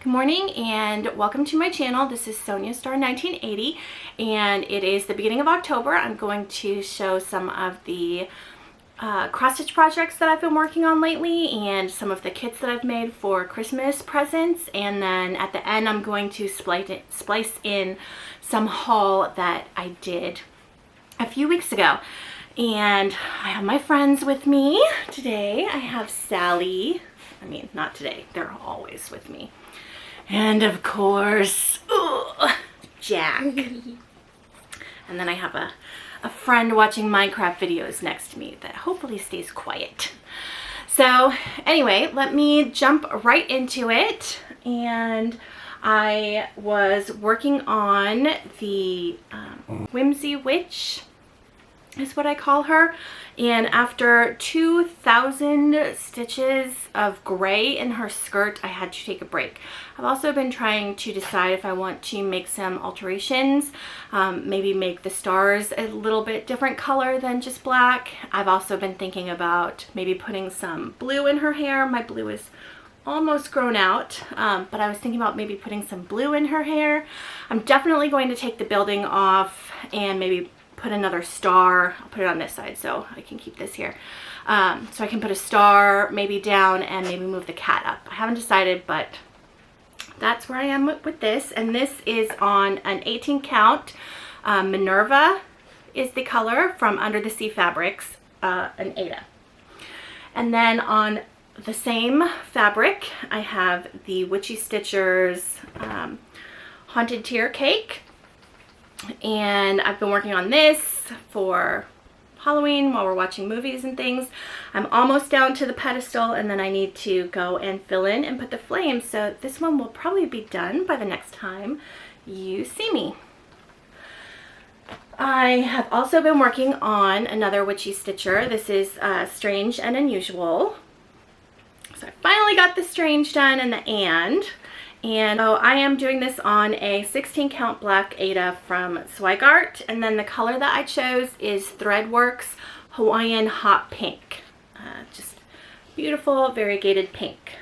Good morning and welcome to my channel. This is Sonia Star 1980 and it is the beginning of October. I'm going to show some of the cross stitch projects that I've been working on lately and some of the kits that I've made for Christmas presents, and then at the end I'm going to splice in some haul that I did a few weeks ago. And I have my friends with me today. I have Sally. I mean, not today, they're always with me. And of course, Jack. And then I have a friend watching Minecraft videos next to me that hopefully stays quiet. So anyway, let me jump right into it. And I was working on the Whimsy Witch is what I call her, and after 2,000 stitches of gray in her skirt, I had to take a break. I've also been trying to decide if I want to make some alterations, maybe make the stars a little bit different color than just black. I've also been thinking about maybe putting some blue in her hair. My blue is almost grown out, but I was thinking about maybe putting some blue in her hair. I'm definitely going to take the building off and maybe put another star. I'll put it on this side so I can keep this here. So I can put a star maybe down and maybe move the cat up. I haven't decided, but that's where I am with this. And this is on an 18 count. Minerva is the color from Under the Sea Fabrics, an Ada. And then on the same fabric, I have the Witchy Stitchers Haunted Tear Cake. And I've been working on this for Halloween while we're watching movies and things. I'm almost down to the pedestal, and then I need to go and fill in and put the flames. So this one will probably be done by the next time you see me. I have also been working on another Witchy Stitcher. This is Strange and Unusual. So I finally got the Strange done and the And so I am doing this on a 16 count black Ada from Swigart, and then the color that I chose is Threadworks Hawaiian Hot Pink. Just beautiful variegated pink.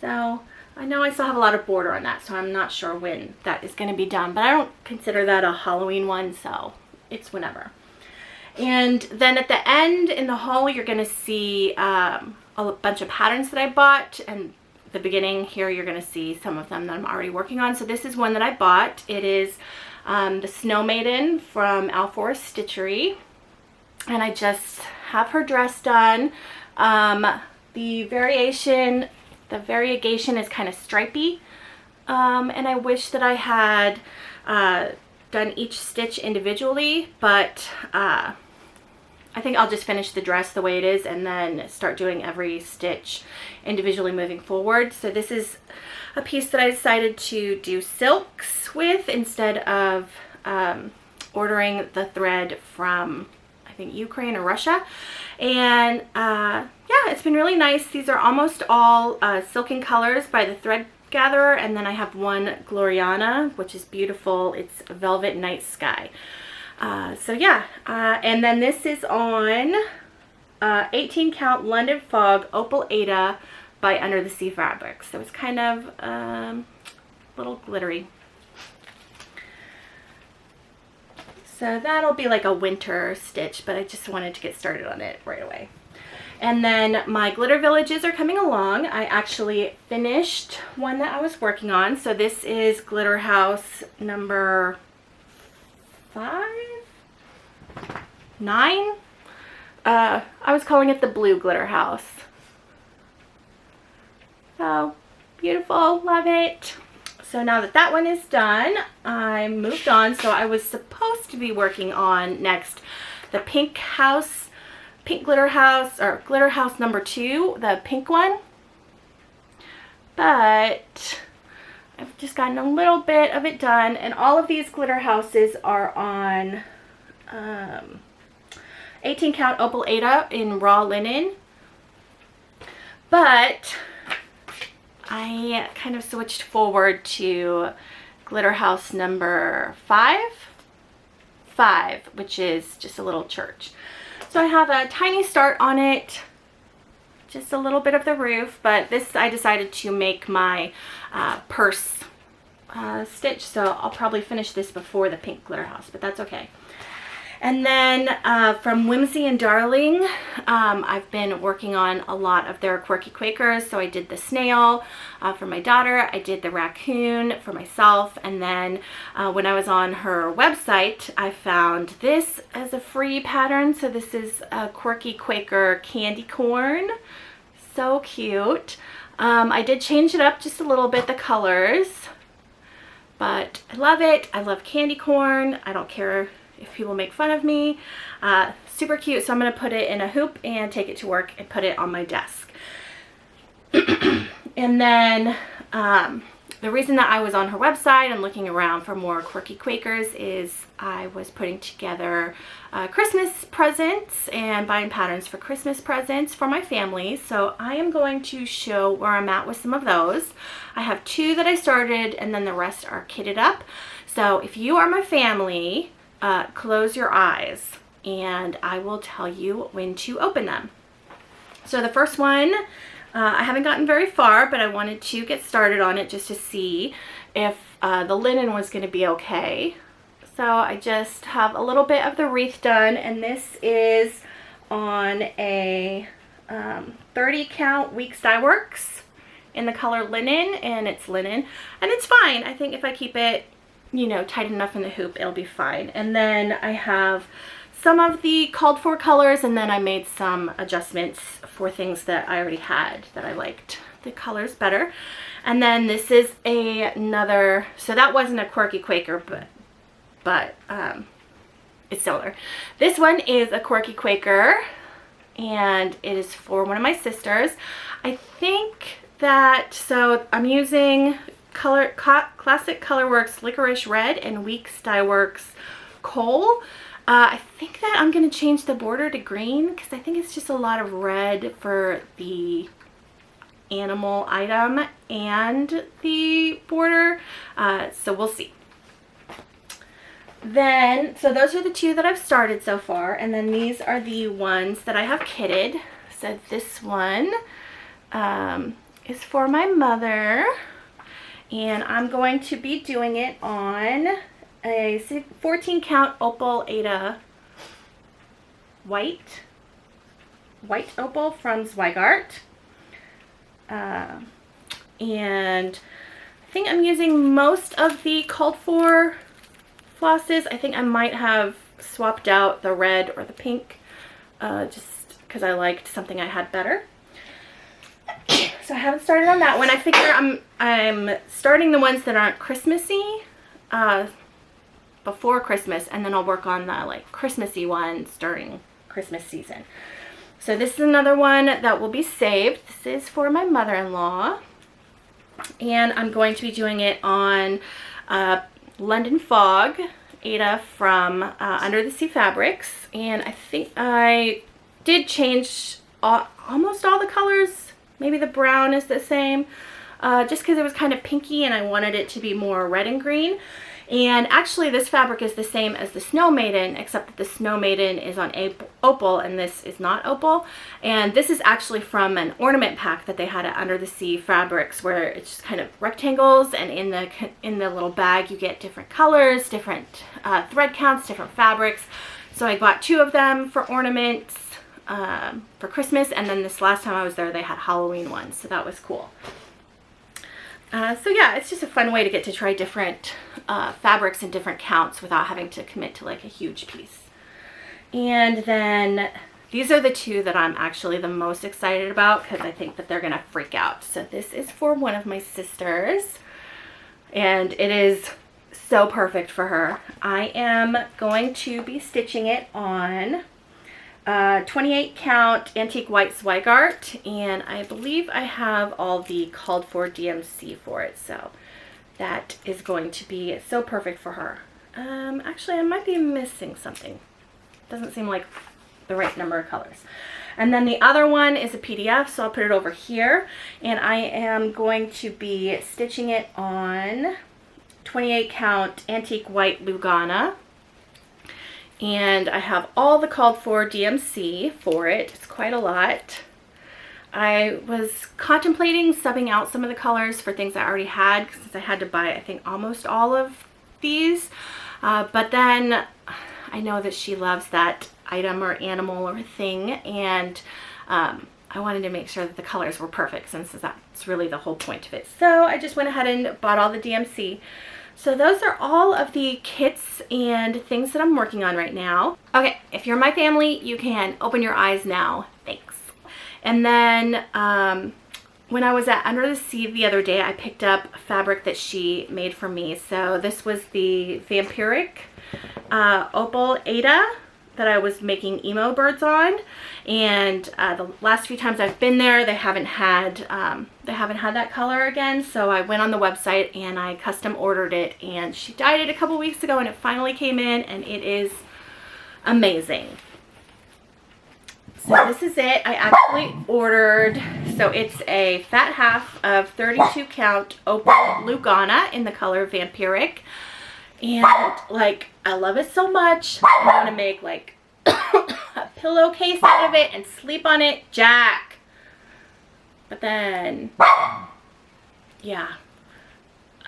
So I know I still have a lot of border on that, so I'm not sure when that is going to be done, but I don't consider that a Halloween one, so it's whenever. And then at the end in the haul, you're going to see a bunch of patterns that I bought, and the beginning here you're going to see some of them that I'm already working on. So this is one that I bought. It is the Snow Maiden from Alfor's Stitchery, and I just have her dress done. The variegation is kind of stripy, and I wish that I had done each stitch individually, but I think I'll just finish the dress the way it is and then start doing every stitch individually moving forward. So this is a piece that I decided to do silks with instead of ordering the thread from, I think, Ukraine or Russia. And yeah, it's been really nice. These are almost all silken colors by the Thread Gatherer, and then I have one Gloriana, which is beautiful. It's Velvet Night Sky. So yeah, and then this is on 18 count London Fog Opal Ada by Under the Sea Fabrics. So it's kind of a little glittery. So that'll be like a winter stitch, but I just wanted to get started on it right away. And then my glitter villages are coming along. I actually finished one that I was working on. So this is Glitter House number 9. I was calling it the Blue Glitter House. So beautiful, love it. So now that that one is done, I moved on. So I was supposed to be working on next the Pink Glitter House, or Glitter House number 2, the pink one. But I've just gotten a little bit of it done, and all of these glitter houses are on 18 count Opal Ada in raw linen. But I kind of switched forward to Glitter House number 5, which is just a little church. So I have a tiny start on it, just a little bit of the roof, but this I decided to make my purse stitch, so I'll probably finish this before the pink glitter house, but that's okay. And then from Whimsy and Darling, I've been working on a lot of their quirky Quakers. So I did the snail for my daughter, I did the raccoon for myself, and then when I was on her website, I found this as a free pattern. So this is a quirky Quaker candy corn. So cute. I did change it up just a little bit, the colors, but I love it. I love candy corn. I don't care if people make fun of me. Super cute. So I'm going to put it in a hoop and take it to work and put it on my desk. And then the reason that I was on her website and looking around for more quirky Quakers is I was putting together Christmas presents and buying patterns for Christmas presents for my family. So I am going to show where I'm at with some of those. I have 2 that I started, and then the rest are kitted up. So if you are my family, close your eyes and I will tell you when to open them. So the first one, I haven't gotten very far, but I wanted to get started on it just to see if the linen was going to be okay. So I just have a little bit of the wreath done, and this is on a 30 count Weeks Dye Works in the color linen, and it's linen, and it's fine. I think if I keep it, you know, tight enough in the hoop, it'll be fine. And then I have some of the called for colors, and then I made some adjustments for things that I already had that I liked the colors better. And then this is another, so that wasn't a quirky Quaker, but it's similar. This one is a quirky Quaker, and it is for one of my sisters. I think that, so I'm using Classic Colorworks Licorice Red and Weeks Dye Works Coal. I think that I'm going to change the border to green because I think it's just a lot of red for the animal item and the border. So we'll see. Then, so those are the 2 that I've started so far, and then these are the ones that I have kitted. So this one is for my mother, and I'm going to be doing it on a 14 count Opal Ada white opal from Zweigart. And I think I'm using most of the called for flosses. I think I might have swapped out the red or the pink just because I liked something I had better. So I haven't started on that one. I figure I'm starting the ones that aren't Christmassy before Christmas, and then I'll work on the like Christmassy ones during Christmas season. So this is another one that will be saved. This is for my mother-in-law, and I'm going to be doing it on London Fog Ada from Under the Sea Fabrics, and I think I did change almost all the colors. Maybe the brown is the same, just because it was kind of pinky and I wanted it to be more red and green. And actually this fabric is the same as the Snow Maiden, except that the Snow Maiden is on opal and this is not opal. And this is actually from an ornament pack that they had at Under the Sea Fabrics, where it's just kind of rectangles, and in the little bag you get different colors, different thread counts, different fabrics. So I bought 2 of them for ornaments for Christmas, and then this last time I was there they had Halloween ones, so that was cool. So yeah, it's just a fun way to get to try different fabrics and different counts without having to commit to like a huge piece. And then these are the 2 that I'm actually the most excited about because I think that they're gonna freak out. So this is for one of my sisters, and it is so perfect for her. I am going to be stitching it on 28 count Antique White Zweigart, and I believe I have all the called for DMC for it, so that is going to be so perfect for her. Actually I might be missing something. Doesn't seem like the right number of colors. And then the other one is a PDF, so I'll put it over here, and I am going to be stitching it on 28 count Antique White Lugana. And I have all the called for DMC for it. It's quite a lot. I was contemplating subbing out some of the colors for things I already had, since I had to buy, I think, almost all of these. But then I know that she loves that item or animal or thing, and I wanted to make sure that the colors were perfect, since that's really the whole point of it. So I just went ahead and bought all the DMC. So those are all of the kits and things that I'm working on right now. Okay, if you're my family, you can open your eyes now. Thanks. And then when I was at Under the Sea the other day, I picked up fabric that she made for me. So this was the Vampiric Opal Ada that I was making emo birds on, and the last few times I've been there, they haven't had that color again. So I went on the website and I custom ordered it, and she dyed it a couple weeks ago, and it finally came in, and it is amazing. So this is it. I actually ordered, so it's a fat half of 32 count Opal Lugana in the color Vampiric. And like, I love it so much. I'm going to make like a pillowcase out of it and sleep on it. Jack. But then, yeah,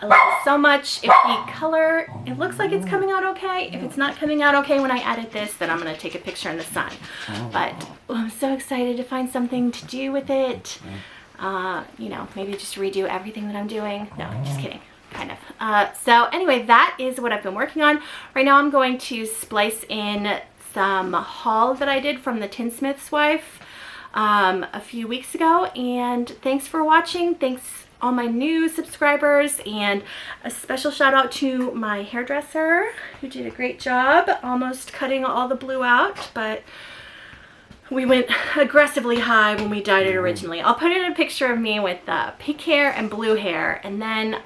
I love it so much. If the color, it looks like it's coming out okay. If it's not coming out okay when I edit this, then I'm going to take a picture in the sun. But I'm so excited to find something to do with it. You know, maybe just redo everything that I'm doing. No, I'm just kidding. Kind of. So anyway, that is what I've been working on. Right now I'm going to splice in some haul that I did from the Tinsmith's wife a few weeks ago. And thanks for watching. Thanks all my new subscribers, and a special shout out to my hairdresser who did a great job almost cutting all the blue out, but we went aggressively high when we dyed it originally. I'll put in a picture of me with pink hair and blue hair, and then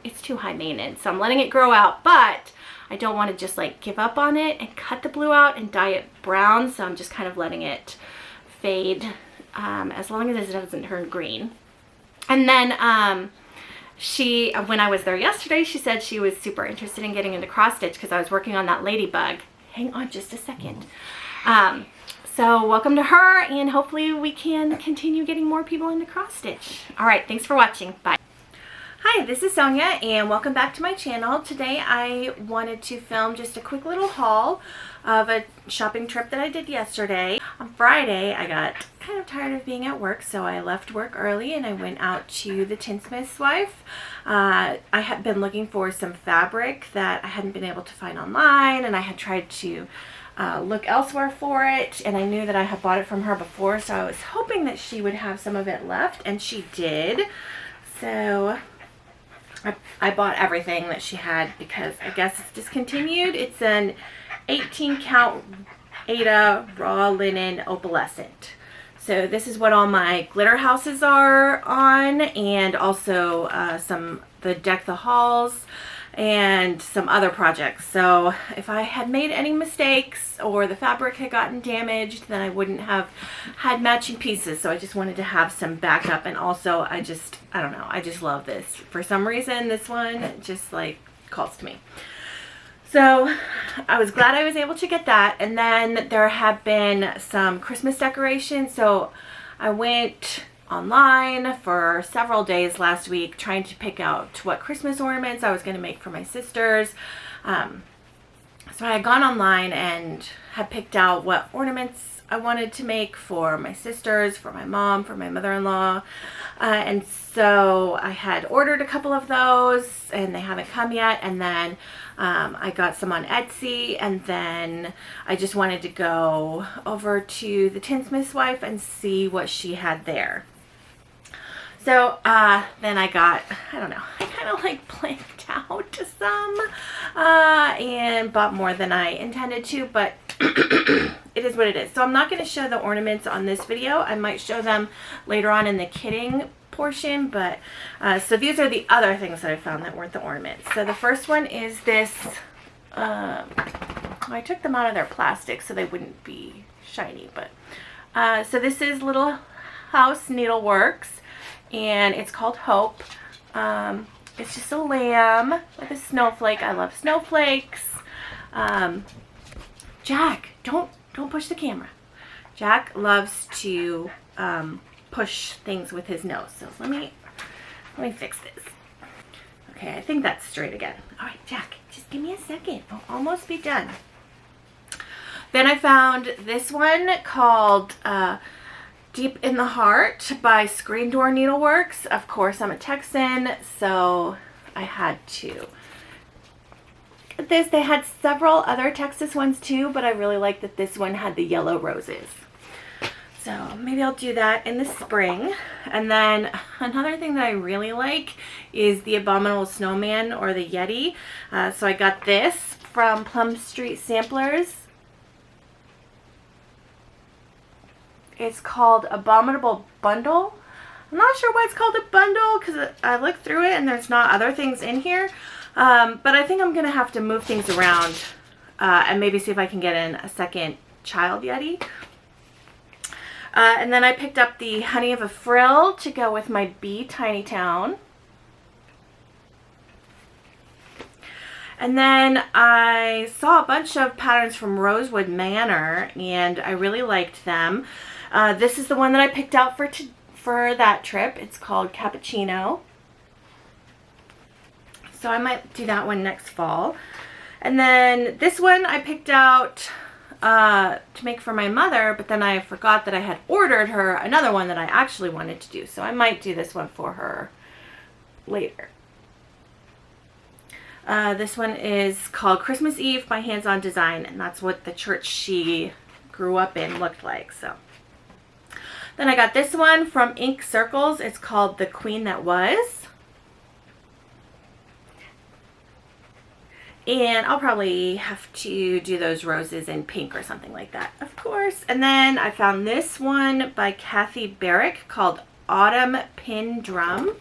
it's too high maintenance, so I'm letting it grow out, but I don't want to just like give up on it and cut the blue out and dye it brown, so I'm just kind of letting it fade as long as it doesn't turn green. And then when I was there yesterday, she said she was super interested in getting into cross stitch because I was working on that ladybug. Hang on just a second. So welcome to her, and hopefully we can continue getting more people into cross stitch. All right, thanks for watching. Bye. Hi, this is Sonia, and welcome back to my channel. Today I wanted to film just a quick little haul of a shopping trip that I did yesterday. On Friday, I got kind of tired of being at work, so I left work early and I went out to the Tinsmith's wife. I had been looking for some fabric that I hadn't been able to find online, and I had tried to look elsewhere for it, and I knew that I had bought it from her before, so I was hoping that she would have some of it left, and she did. So I bought everything that she had because I guess it's discontinued. It's an 18 count Ada raw linen opalescent. So this is what all my glitter houses are on, and also the Deck the Halls and some other projects. So if I had made any mistakes or the fabric had gotten damaged, then I wouldn't have had matching pieces. So I just wanted to have some backup, and also I don't know, I just love this. For some reason, this one just like calls to me. So I was glad I was able to get that. And then there have been some Christmas decorations. So I went online for several days last week trying to pick out what Christmas ornaments I was going to make for my sisters. So I had gone online and had picked out what ornaments I wanted to make for my sisters, for my mom, for my mother-in-law. And so I had ordered a couple of those, and they haven't come yet. And then I got some on Etsy, and then I just wanted to go over to the Tinsmith's wife and see what she had there. So then I got, I don't know, I kind of like blanked out some and bought more than I intended to, but it is what it is. So I'm not going to show the ornaments on this video. I might show them later on in the kitting portion, but so these are the other things that I found that weren't the ornaments. So the first one is this, I took them out of their plastic so they wouldn't be shiny, but so this is Little House Needleworks, and it's called Hope. It's just a lamb with a snowflake. I love snowflakes. Jack, don't push the camera. Jack loves to push things with his nose. So let me fix this. Okay, I think that's straight again. All right, Jack, just give me a second. I'll almost be done. Then I found this one called Deep in the Heart by Screen Door Needleworks. Of course, I'm a Texan, so I had to get this. They had several other Texas ones too, but I really like that this one had the yellow roses. So maybe I'll do that in the spring. And then another thing that I really like is the Abominable Snowman or the Yeti. So I got this from Plum Street Samplers. It's called Abominable Bundle. I'm not sure why it's called a bundle because I looked through it and there's not other things in here. But I think I'm going to have to move things around and maybe see if I can get in a second child Yeti. And then I picked up the Honey of a Frill to go with my Bee Tiny Town. And then I saw a bunch of patterns from Rosewood Manor and I really liked them. This is the one that I picked out for that trip. It's called Cappuccino. So I might do that one next fall. And then this one I picked out to make for my mother, but then I forgot that I had ordered her another one that I actually wanted to do. So I might do this one for her later. This one is called Christmas Eve by Hands On Design, and that's what the church she grew up in looked like. So then I got this one from Ink Circles. It's called The Queen That Was. And I'll probably have to do those roses in pink or something like that, of course. And then I found this one by Kathy Barrick called Autumn Pin Drum.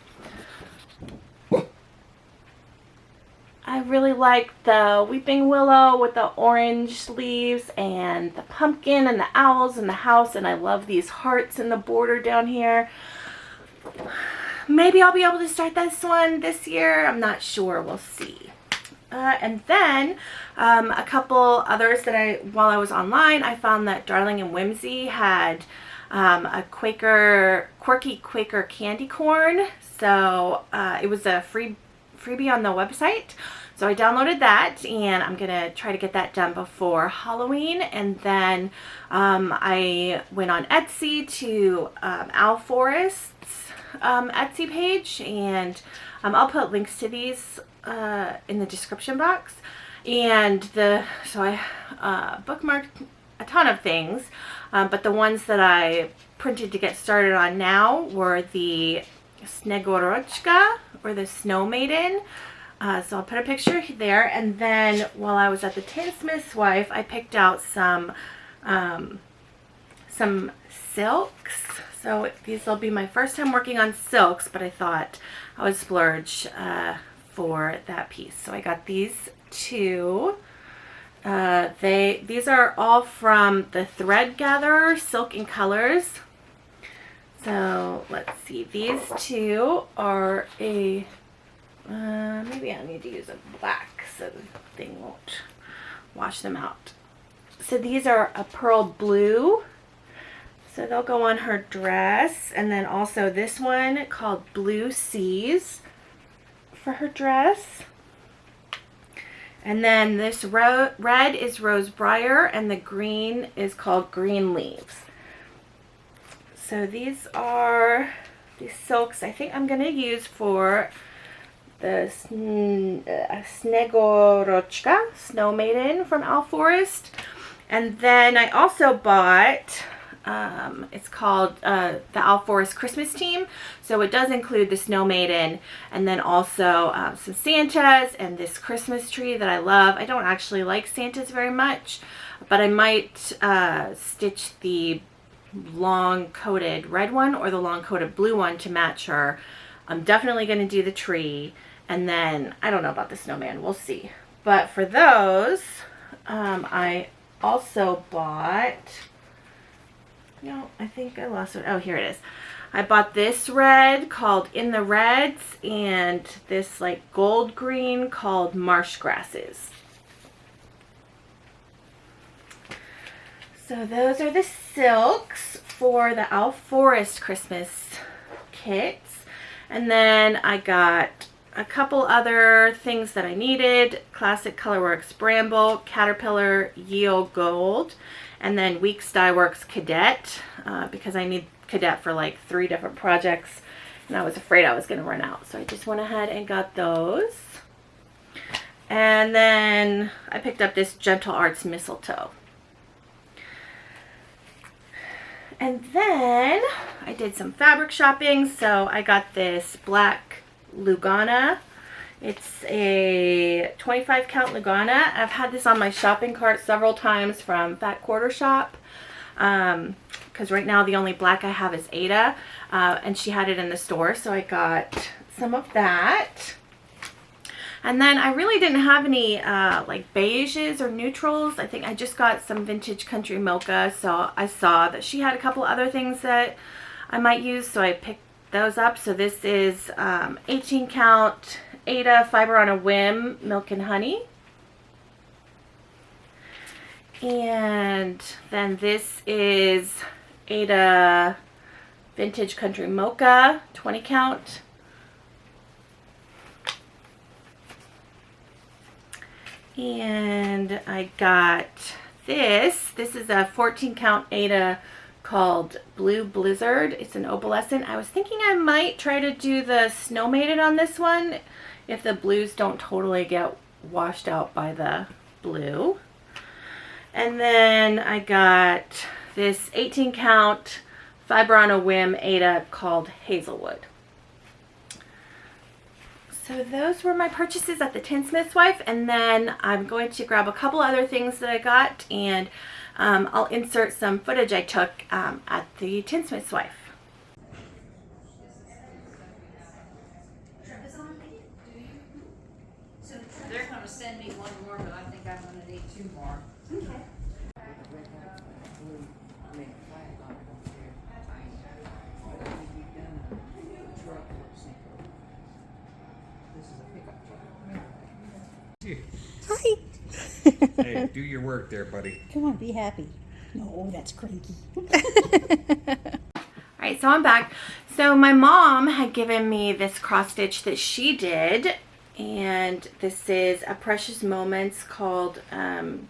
I really like the weeping willow with the orange leaves and the pumpkin and the owls in the house. And I love these hearts in the border down here. Maybe I'll be able to start this one this year. I'm not sure. We'll see. And then a couple others that while I was online, I found that Darling and Whimsy had a quirky Quaker candy corn. So it was a freebie on the website. So I downloaded that and I'm going to try to get that done before Halloween. And then I went on Etsy to Al Forrest's Etsy page, and I'll put links to these in the description box. And so I bookmarked a ton of things, but the ones that I printed to get started on now were the Snegorochka or the Snow Maiden. So I'll put a picture there. And then while I was at the Tinsmith's Wife, I picked out some silks. So these will be my first time working on silks, but I thought I would splurge for that piece. So I got these two. These are all from the Thread Gatherer Silk and Colors. So let's see, these two are a maybe I need to use a black so the thing won't wash them out. So these are a pearl blue, so they'll go on her dress. And then also this one called Blue Seas for her dress. And then this red is Rose Briar and the green is called Green Leaves. So these are the silks I think I'm going to use for the Snegorochka, Snow Maiden from Al Forrest. And then I also bought, it's called the Al Forrest Christmas Team. So it does include the Snow Maiden and then also some Santas and this Christmas tree that I love. I don't actually like Santas very much, but I might stitch the long coated red one or the long coated blue one to match her. I'm definitely going to do the tree. And then, I don't know about the snowman. We'll see. But for those, I also bought, no, I think I lost it. Oh, here it is. I bought this red called In the Reds and this like gold green called Marsh Grasses. So those are the silks for the Owl Forest Christmas kits. And then I got a couple other things that I needed. Classic Colorworks Bramble, Caterpillar Yield Gold, and then Weeks Dye Works Cadet, because I need Cadet for like 3 different projects, and I was afraid I was going to run out. So I just went ahead and got those. And then I picked up this Gentle Arts Mistletoe. And then I did some fabric shopping. So I got this black Lugana. It's a 25 count Lugana. I've had this on my shopping cart several times from Fat Quarter Shop. Because right now the only black I have is Ada. And she had it in the store. So I got some of that. And then I really didn't have any like beiges or neutrals. I think I just got some vintage country mocha. So I saw that she had a couple other things that I might use. So I picked those up. So this is 18 count Ada Fiber on a Whim Milk and Honey. And then this is Ada Vintage Country Mocha 20 count. And I got this. This is a 14 count Ada called Blue Blizzard. It's an opalescent. I was thinking I might try to do the Snow Maiden on this one if the blues don't totally get washed out by the blue. And then I got this 18 count Fiber on a Whim Ada called Hazelwood. So those were my purchases at the Tinsmith's Wife, and then I'm going to grab a couple other things that I got, and I'll insert some footage I took at the Tinsmith's Wife. They're going to send me one more, but I think I'm going to need 2 more. Okay. Hi. Hey, do your work there, buddy. Come on, be happy. No, that's cranky. Alright, so I'm back. So my mom had given me this cross stitch that she did, and this is a Precious Moments called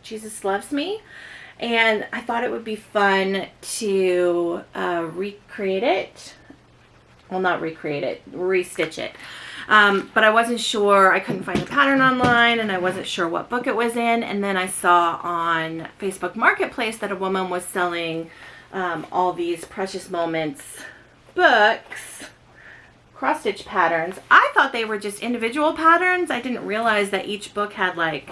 Jesus Loves Me, and I thought it would be fun to recreate it. Well, not recreate it, restitch it. But I wasn't sure, I couldn't find the pattern online, and I wasn't sure what book it was in. And then I saw on Facebook Marketplace that a woman was selling all these Precious Moments books, cross stitch patterns. I thought they were just individual patterns. I didn't realize that each book had like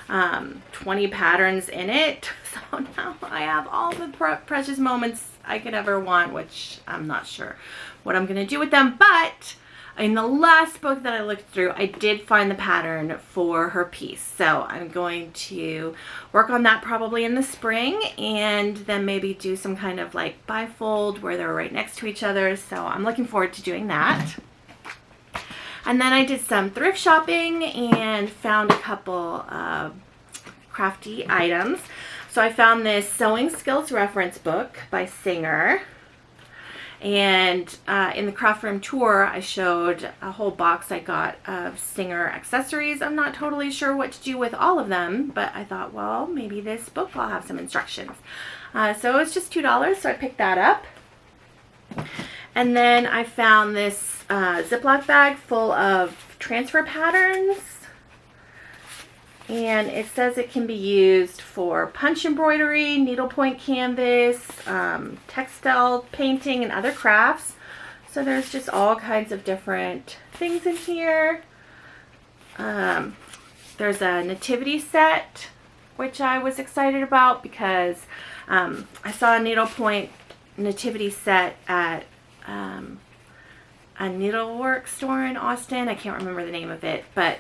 20 patterns in it. So now I have all the Precious Moments I could ever want, which I'm not sure what I'm going to do with them. But in the last book that I looked through, I did find the pattern for her piece. So I'm going to work on that probably in the spring, and then maybe do some kind of like bifold where they're right next to each other. So I'm looking forward to doing that. And then I did some thrift shopping and found a couple of crafty items. So I found this Sewing Skills Reference book by Singer. And in the craft room tour, I showed a whole box I got of Singer accessories. I'm not totally sure what to do with all of them, but I thought, well, maybe this book will have some instructions. So it was just $2, so I picked that up. And then I found this Ziploc bag full of transfer patterns. And it says it can be used for punch embroidery, needlepoint canvas, textile painting, and other crafts. So there's just all kinds of different things in here. There's a nativity set, which I was excited about because I saw a needlepoint nativity set at a needlework store in Austin. I can't remember the name of it, but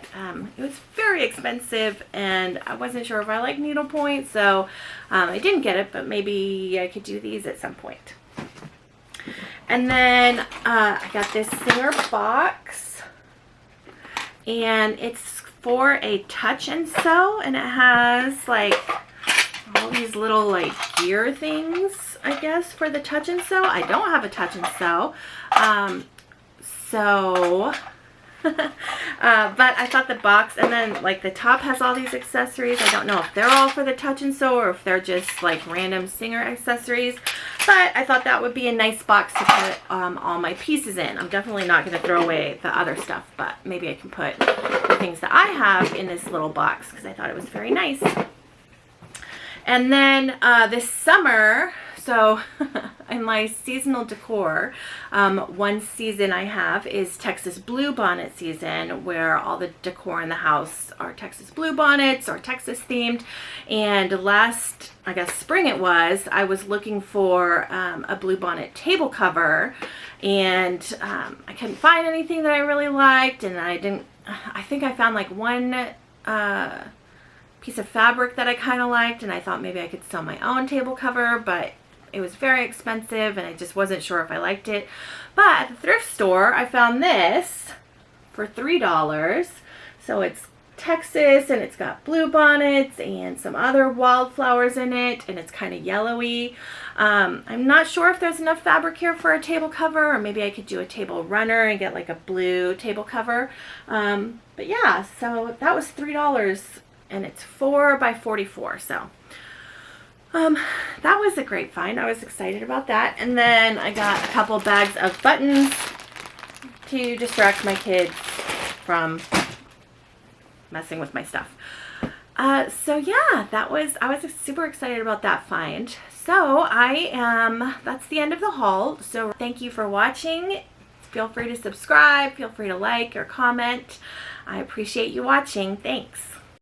it was very expensive, and I wasn't sure if I like needlepoint, so I didn't get it, but maybe I could do these at some point. And then I got this Singer box, and it's for a touch and sew, and it has like all these little like gear things, I guess, for the touch and sew. I don't have a touch and sew. But I thought the box, and then like the top has all these accessories. I don't know if they're all for the touch and sew or if they're just like random singer accessories, but I thought that would be a nice box to put all my pieces in. I'm definitely not going to throw away the other stuff, but maybe I can put the things that I have in this little box because I thought it was very nice. And then this summer, so in my seasonal decor, one season I have is Texas Blue Bonnet season, where all the decor in the house are Texas Blue Bonnets or Texas themed. And last, I guess spring it was, I was looking for a blue bonnet table cover, and I couldn't find anything that I really liked, and I think I found like one piece of fabric that I kind of liked, and I thought maybe I could sew my own table cover, but it was very expensive and I just wasn't sure if I liked it. But at the thrift store I found this for $3. So it's Texas, and it's got blue bonnets and some other wildflowers in it, and it's kind of yellowy. I'm not sure if there's enough fabric here for a table cover, or maybe I could do a table runner and get like a blue table cover. But yeah, so that was $3, and it's 4 by 44. So that was a great find. I was excited about that. And then I got a couple bags of buttons to distract my kids from messing with my stuff. So yeah, I was super excited about that find. So that's the end of the haul. So thank you for watching. Feel free to subscribe, feel free to like or comment. I appreciate you watching. Thanks.